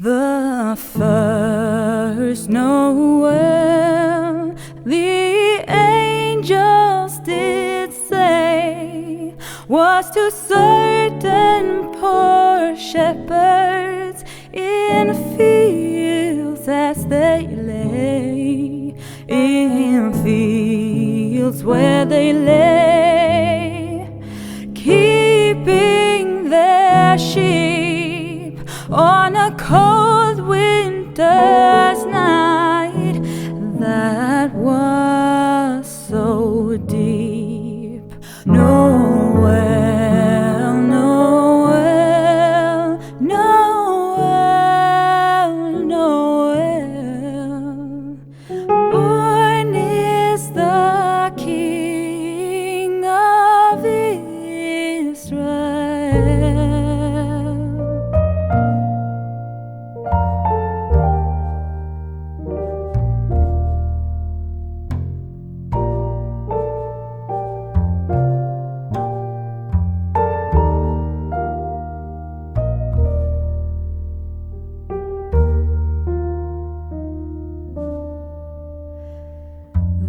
The first Noel, the angels did say, was to certain poor shepherds in fields as they lay, in fields where they lay, keeping their sheep on a cold winter's night that was so deep. Noel, Noel, Noel, Noel, born is the King of Israel.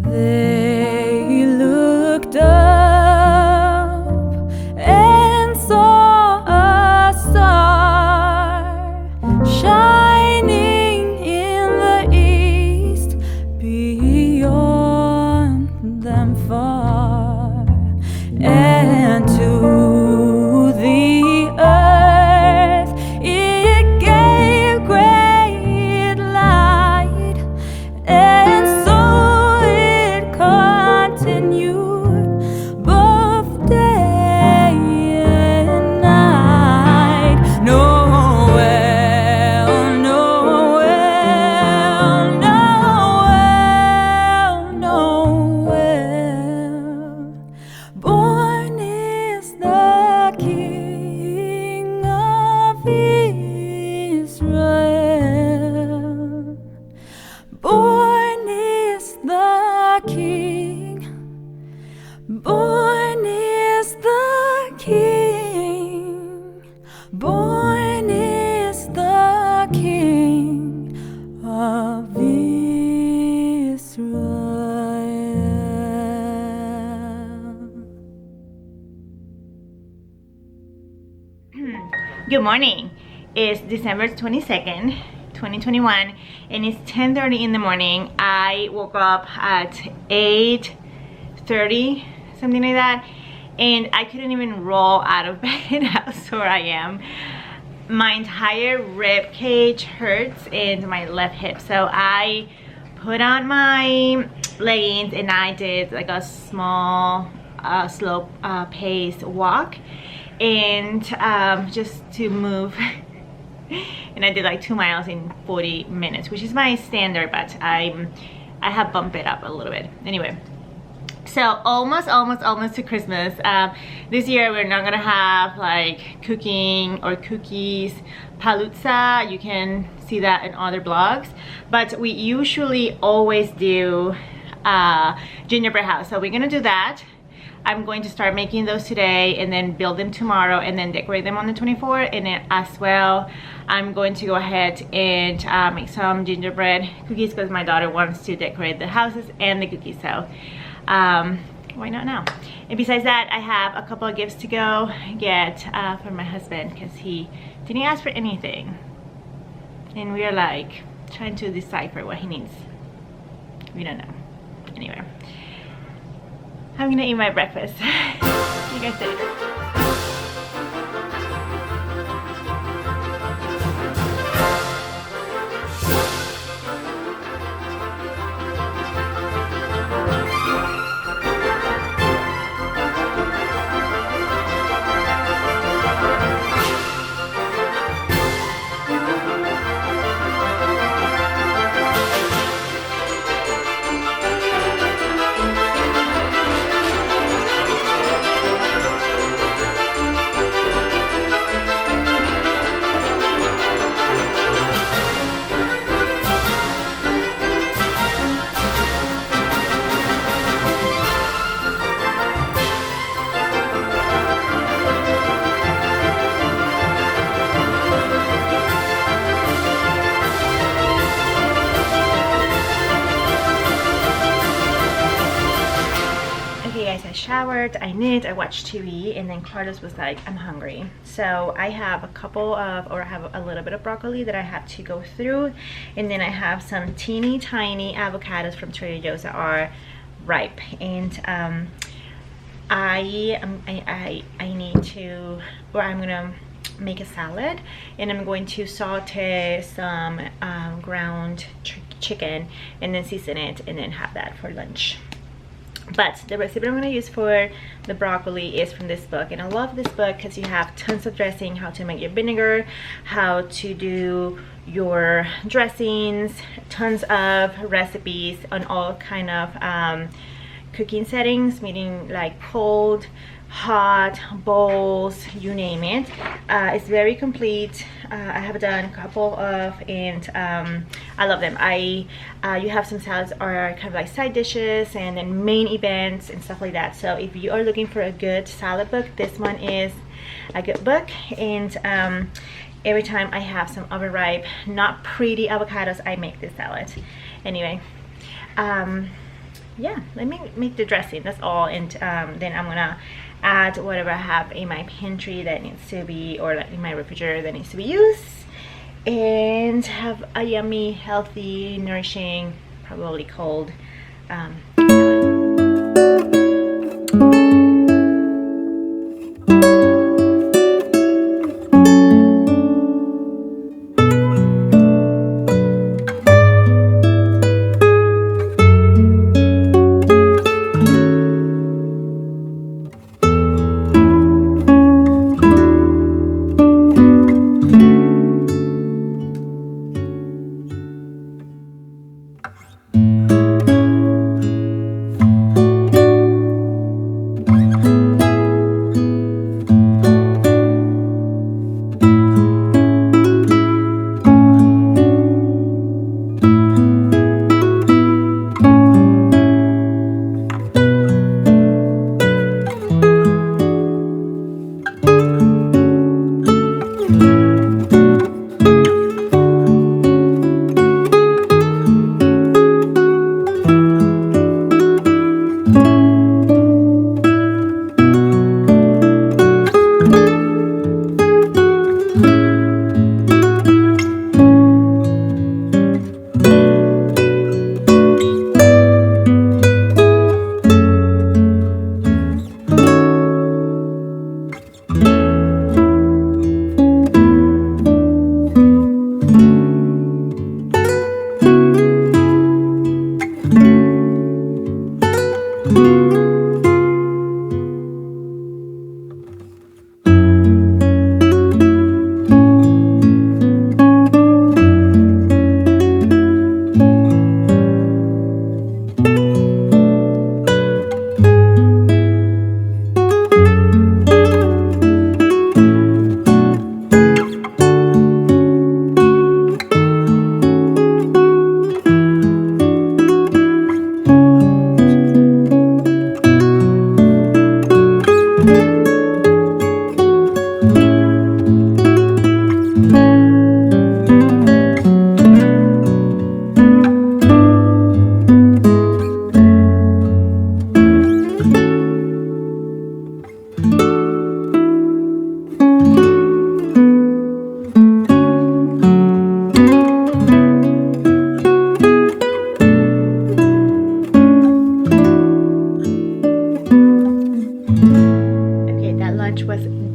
They looked up and saw a star shining in the east, beyond them far, and to the earth it gave great light, and so continued both day and night. Noel, Noel, Noel, Noel, born is the King of Israel. Born is the King. Born is the King. Born is the King of Israel. Good morning. It's December 22nd, 2021, and it's 10:30 in the morning. I woke up at 8:30, something like that, and I couldn't even roll out of bed. How sore I am. My entire rib cage hurts and my left hip, so I put on my leggings and I did like a small slow pace walk, and just to move. And I did like 2 miles in 40 minutes, which is my standard, but I have bumped it up a little bit. Anyway, so almost to Christmas. This year we're not gonna have like cooking or cookies, palooza. You can see that in other blogs, but we usually always do gingerbread house, so we're gonna do that. I'm going to start making those today and then build them tomorrow and then decorate them on the 24th. And then as well, I'm going to go ahead and make some gingerbread cookies because my daughter wants to decorate the houses and the cookies. So why not now? And besides that, I have a couple of gifts to go get for my husband because he didn't ask for anything. And we are like trying to decipher what he needs. We don't know. Anyway. I'm gonna eat my breakfast. You guys later. showered, I knit, I watched TV, and then Carlos was like, I'm hungry. So I have I have a little bit of broccoli that I have to go through, and then I have some teeny tiny avocados from Trader Joe's that are ripe, and I need to, or I'm gonna make a salad, and I'm going to saute some ground chicken and then season it and then have that for lunch. But the recipe I'm going to use for the broccoli is from this book, and I love this book because you have tons of dressing, how to make your vinegar, how to do your dressings, tons of recipes on all kind of cooking settings, meaning like cold, hot, bowls, you name it. It's very complete. I have done a couple of, and I love them. You have some salads are kind of like side dishes and then main events and stuff like that. So if you are looking for a good salad book, this one is a good book. And every time I have some overripe, not pretty avocados, I make this salad. Anyway, yeah, let me make the dressing, that's all. And then I'm gonna add whatever I have in my pantry that needs to be, or like in my refrigerator that needs to be used, and have a yummy, healthy, nourishing, probably cold salad.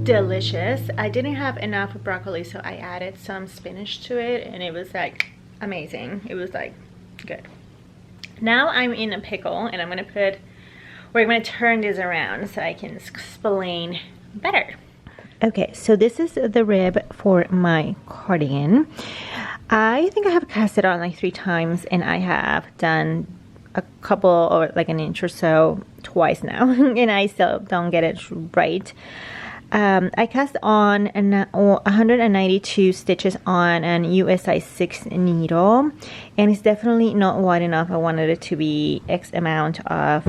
Delicious. I didn't have enough broccoli, so I added some spinach to it, and it was like amazing. It was like good. Now I'm in a pickle, and I'm gonna turn this around so I can explain better. Okay, so this is the rib for my cardigan. I think I have cast it on like 3 times, and I have done a couple, or like an inch or so, twice now, and I still don't get it right. I cast on 192 stitches on an US size 6 needle, and it's definitely not wide enough. I wanted it to be X amount of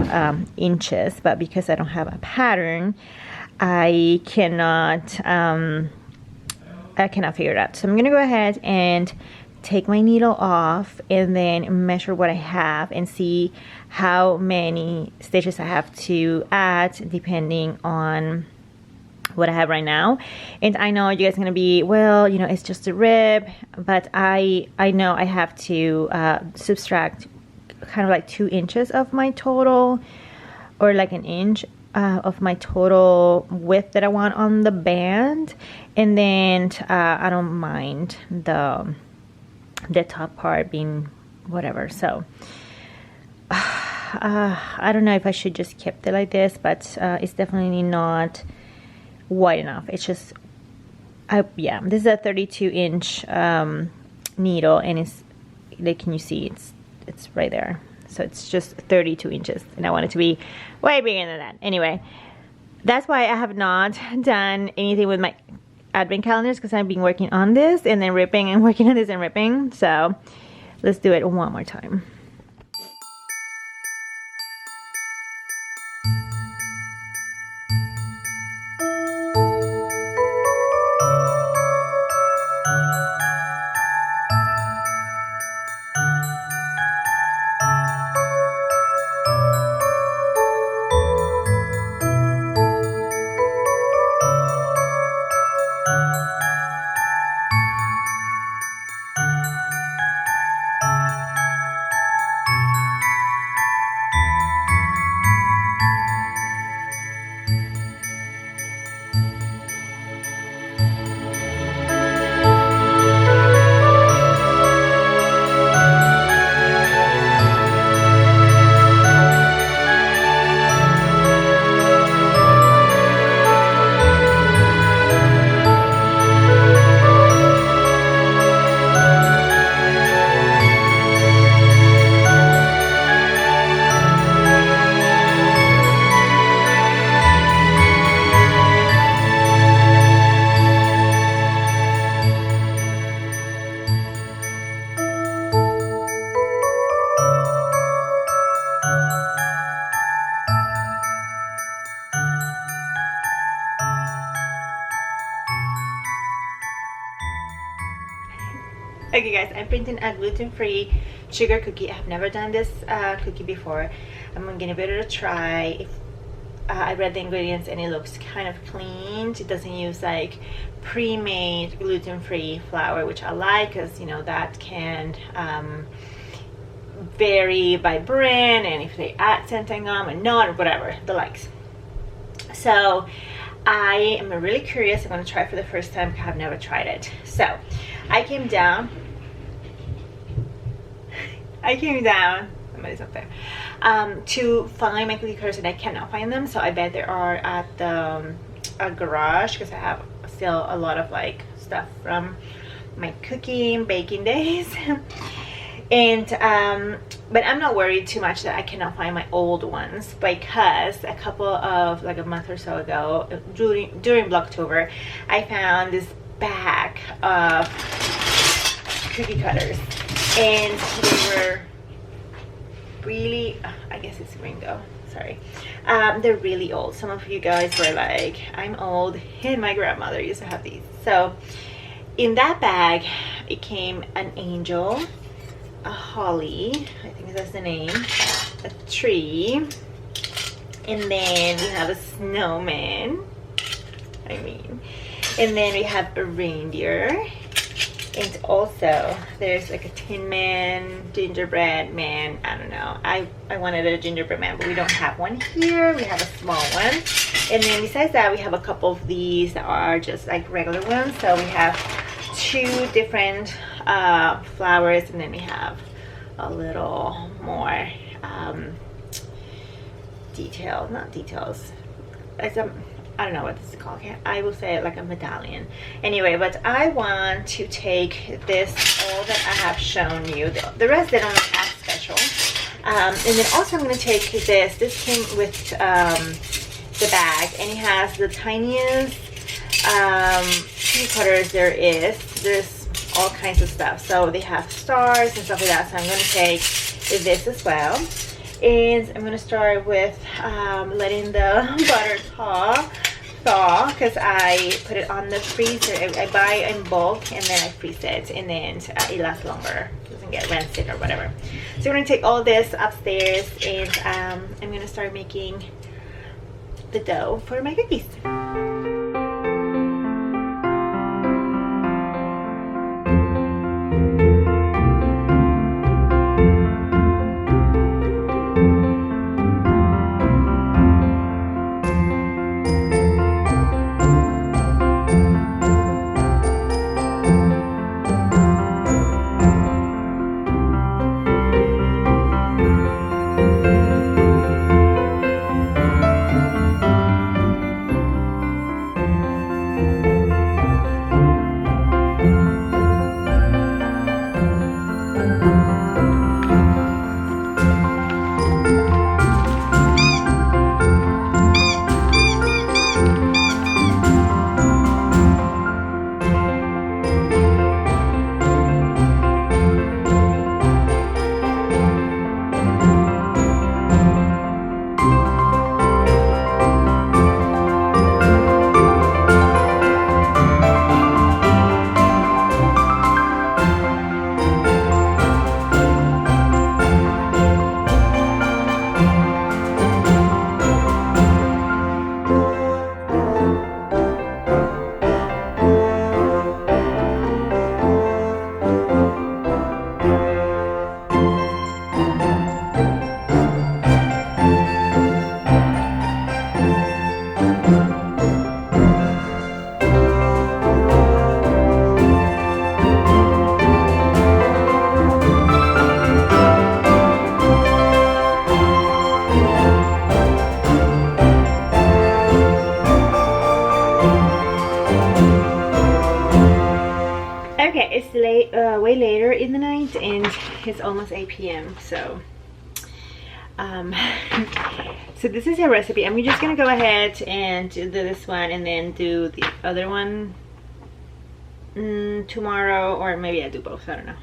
inches, but because I don't have a pattern, I cannot figure it out. So I'm gonna go ahead and take my needle off and then measure what I have and see how many stitches I have to add depending on what I have right now. And I know you guys are gonna be, well, you know, it's just a rib, but I know I have to subtract kind of like 2 inches of my total, or like an inch of my total width that I want on the band. And then I don't mind the top part being whatever. So I don't know if I should just keep it like this, but it's definitely not wide enough. It's just yeah, this is a 32-inch needle, and it's like, can you see it's right there? So it's just 32 inches, and I want it to be way bigger than that. Anyway, that's why I have not done anything with my advent calendars, because I've been working on this and then ripping and working on this and ripping. So let's do it one more time. Okay guys, I'm printing a gluten-free sugar cookie. I've never done this cookie before. I'm gonna give it a try. If I read the ingredients and it looks kind of clean. It doesn't use like pre-made gluten-free flour, which I like, because you know that can vary by brand, and if they add xanthan or not, or whatever the likes. So I am really curious. I'm going to try it for the first time because I've never tried it. So I came down, somebody's up there, to find my cookie cutters, and I cannot find them. So I bet they are at the garage, because I have still a lot of like stuff from my cooking baking days. And but I'm not worried too much that I cannot find my old ones, because a couple of like a month or so ago during Vlogtober, I found this bag of cookie cutters, and they were really, I guess it's Ringo, sorry, they're really old. Some of you guys were like, I'm old, and my grandmother used to have these. So in that bag it came an angel, a holly, I think that's the name, a tree, and then we have a snowman, and then we have a reindeer, and also there's like a tin man, gingerbread man, I don't know, I wanted a gingerbread man, but we don't have one here. We have a small one, and then besides that we have a couple of these that are just like regular ones. So we have 2 different flowers, and then we have a little more not details, like some, I don't know what this is called. I will say it like a medallion. Anyway, but I want to take this, all that I have shown you, the rest they don't look as special, and then also I'm going to take this came with the bag, and it has the tiniest cookie cutters there is. There's all kinds of stuff, so they have stars and stuff like that. So I'm going to take this as well, and I'm going to start with letting the butter thaw thaw because I put it on the freezer. I buy in bulk and then I freeze it, and then it lasts longer. It doesn't get rancid or whatever. So we're gonna take all this upstairs, and I'm gonna start making the dough for my cookies. It's late, way later in the night, and it's almost 8 p.m. So so this is a recipe. I'm just gonna go ahead and do this one and then do the other one tomorrow, or maybe I do both, I don't know.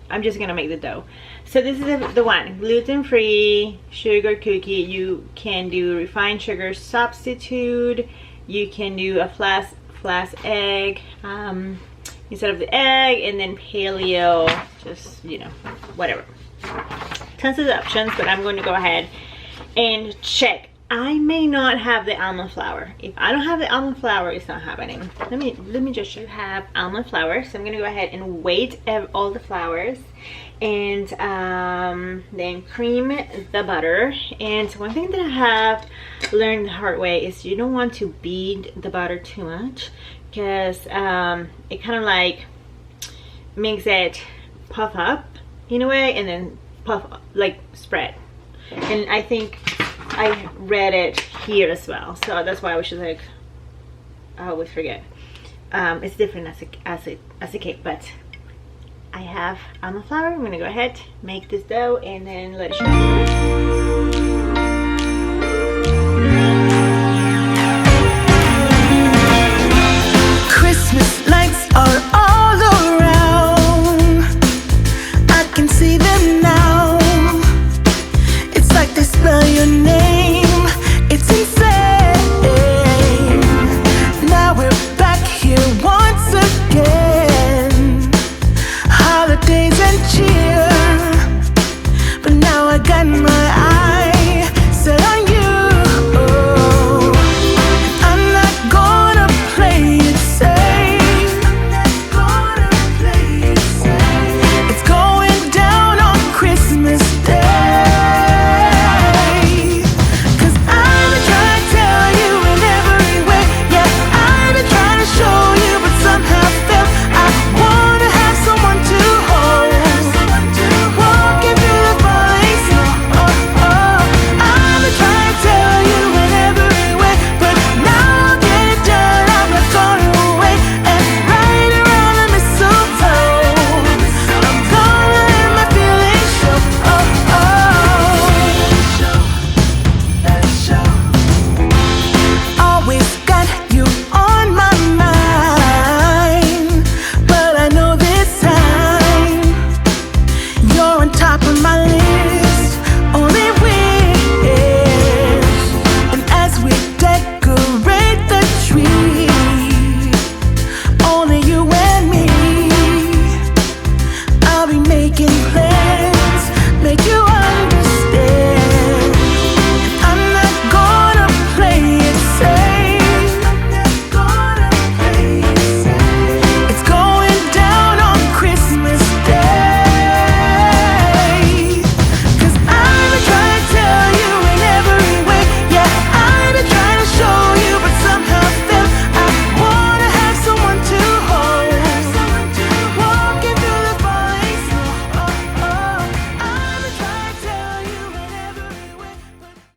I'm just gonna make the dough. So this is the one, gluten-free sugar cookie. You can do refined sugar substitute, you can do a flash egg instead of the egg, and then paleo, just, you know, whatever. Tons of options, but I'm going to go ahead and check. I may not have the almond flour. If I don't have the almond flour, it's not happening. Let me just show you. Have almond flour, so I'm gonna go ahead and weight all the flours, and then cream the butter. And one thing that I have learned the hard way is you don't want to beat the butter too much, because it kind of like makes it puff up in a way, and then puff up, like spread. And I think I read it here as well, so that's why I was just like, I always forget. It's different as a cake, but I have almond flour. I'm gonna go ahead, make this dough, and then let it show. Christmas lights are all around. I can see them now. It's like they spell your name. It's insane. Now we're back here once again. Holidays and cheer.